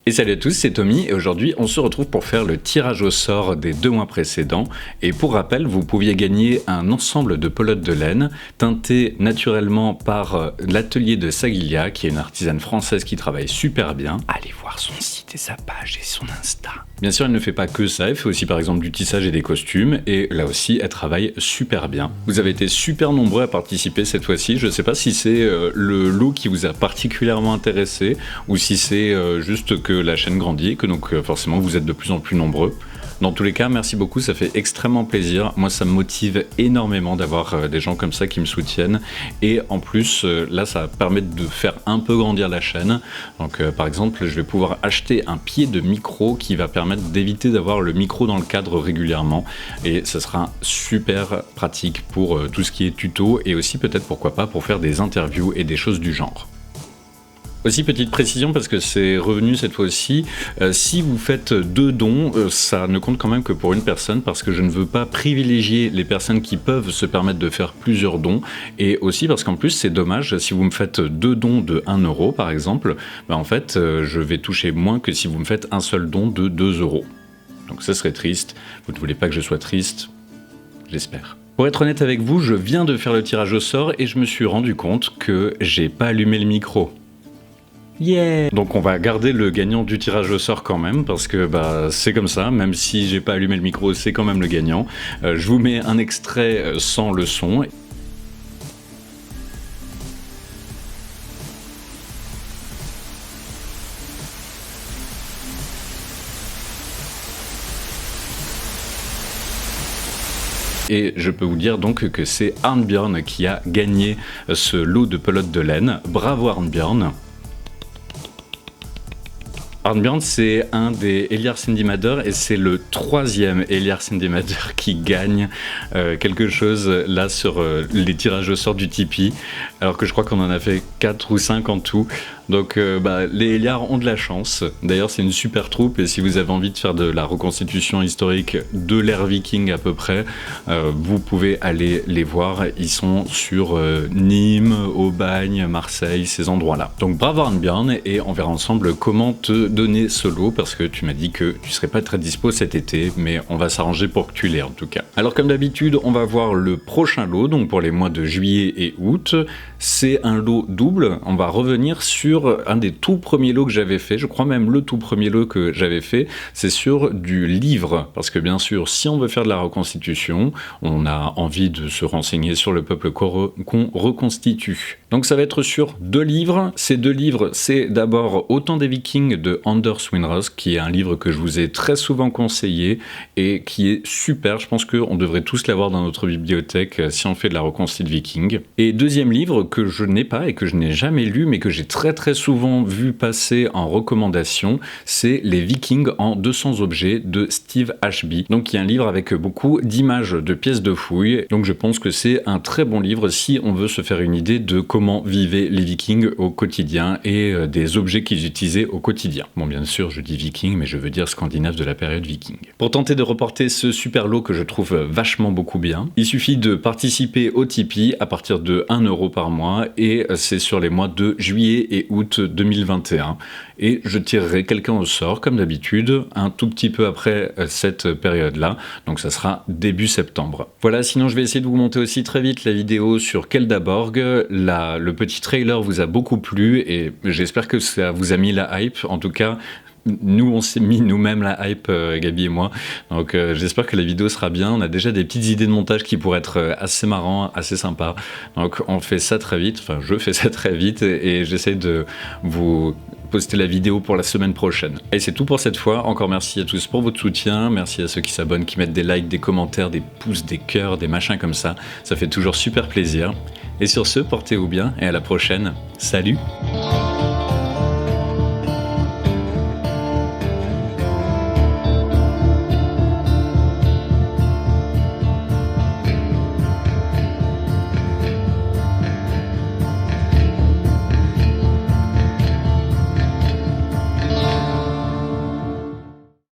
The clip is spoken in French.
Et salut à tous, c'est Tommy et aujourd'hui on se retrouve pour faire le tirage au sort des 2 mois précédents. Et pour rappel, vous pouviez gagner un ensemble de pelotes de laine teintées naturellement par l'atelier de Sagilia, qui est une artisane française qui travaille super bien. Allez voir son site et sa page et son Insta. Bien sûr, elle ne fait pas que ça, elle fait aussi par exemple du tissage et des costumes, et là aussi elle travaille super bien. Vous avez été super nombreux à participer cette fois-ci, je sais pas si c'est le lot qui vous a particulièrement intéressé, ou si c'est juste que la chaîne grandit, que donc forcément vous êtes de plus en plus nombreux. Dans tous les cas, merci beaucoup, ça fait extrêmement plaisir. Moi, ça me motive énormément d'avoir des gens comme ça qui me soutiennent. Et en plus, là, ça va permettre de faire un peu grandir la chaîne. Donc, par exemple, je vais pouvoir acheter un pied de micro qui va permettre d'éviter d'avoir le micro dans le cadre régulièrement. Et ça sera super pratique pour tout ce qui est tuto et aussi peut-être, pourquoi pas, pour faire des interviews et des choses du genre. Aussi, petite précision, parce que c'est revenu cette fois aussi, si vous faites 2 dons, ça ne compte quand même que pour une personne, parce que je ne veux pas privilégier les personnes qui peuvent se permettre de faire plusieurs dons, et aussi parce qu'en plus c'est dommage, si vous me faites 2 dons de 1 euro par exemple, en fait je vais toucher moins que si vous me faites un seul don de 2 euros. Donc ça serait triste, vous ne voulez pas que je sois triste, j'espère. Pour être honnête avec vous, je viens de faire le tirage au sort et je me suis rendu compte que j'ai pas allumé le micro. Yeah. Donc on va garder le gagnant du tirage au sort quand même, parce que c'est comme ça, même si j'ai pas allumé le micro, c'est quand même le gagnant. Je vous mets un extrait sans le son. Et je peux vous dire donc que c'est Arnbjörn qui a gagné ce lot de pelotes de laine. Bravo Arnbjörn. Arnbjörn, c'est un des Eliar Sendimader et c'est le 3e Eliar Sendimader qui gagne quelque chose là sur les tirages au sort du Tipeee, alors que je crois qu'on en a fait 4 ou 5 en tout. Donc les Eliar ont de la chance. D'ailleurs, c'est une super troupe et si vous avez envie de faire de la reconstitution historique de l'ère viking à peu près, vous pouvez aller les voir. Ils sont sur Nîmes, Aubagne, Marseille, ces endroits-là. Donc bravo Arnbjörn, et on verra ensemble comment te donner ce lot, parce que tu m'as dit que tu serais pas très dispo cet été, mais on va s'arranger pour que tu l'aies en tout cas. Alors comme d'habitude, on va voir le prochain lot, donc pour les mois de juillet et août. C'est un lot double, on va revenir sur un des tout premiers lots que j'avais fait, je crois même le tout premier lot que j'avais fait, c'est sur du livre, parce que bien sûr, si on veut faire de la reconstitution, on a envie de se renseigner sur le peuple qu'on reconstitue. Donc ça va être sur 2 livres, ces 2 livres, c'est d'abord Au temps des Vikings de Anders Winros, qui est un livre que je vous ai très souvent conseillé et qui est super, je pense qu'on devrait tous l'avoir dans notre bibliothèque si on fait de la reconstitution viking. Et deuxième livre que je n'ai pas et que je n'ai jamais lu, mais que j'ai très souvent vu passer en recommandation, c'est Les Vikings en 200 objets de Steve Ashby. Donc il y a un livre avec beaucoup d'images de pièces de fouilles, donc je pense que c'est un très bon livre si on veut se faire une idée de comment vivaient les Vikings au quotidien et des objets qu'ils utilisaient au quotidien. Bon, bien sûr, je dis Viking, mais je veux dire scandinave de la période Viking. Pour tenter de reporter ce super lot que je trouve vachement beaucoup bien, il suffit de participer au Tipeee à partir de 1 euro par mois, et c'est sur les mois de juillet et août 2021. Et je tirerai quelqu'un au sort, comme d'habitude, un tout petit peu après cette période-là, donc ça sera début septembre. Voilà, sinon je vais essayer de vous monter aussi très vite la vidéo sur Keldaborg. Le petit trailer vous a beaucoup plu, et j'espère que ça vous a mis la hype. En tout cas, nous on s'est mis nous-mêmes la hype, Gabi et moi, donc j'espère que la vidéo sera bien. On a déjà des petites idées de montage qui pourraient être assez marrants, assez sympas, donc on fait ça très vite, enfin je fais ça très vite, et j'essaie de vous poster la vidéo pour la semaine prochaine. Et c'est tout pour cette fois, encore merci à tous pour votre soutien, merci à ceux qui s'abonnent, qui mettent des likes, des commentaires, des pouces, des cœurs, des machins comme ça fait toujours super plaisir. Et sur ce, portez-vous bien et à la prochaine, salut!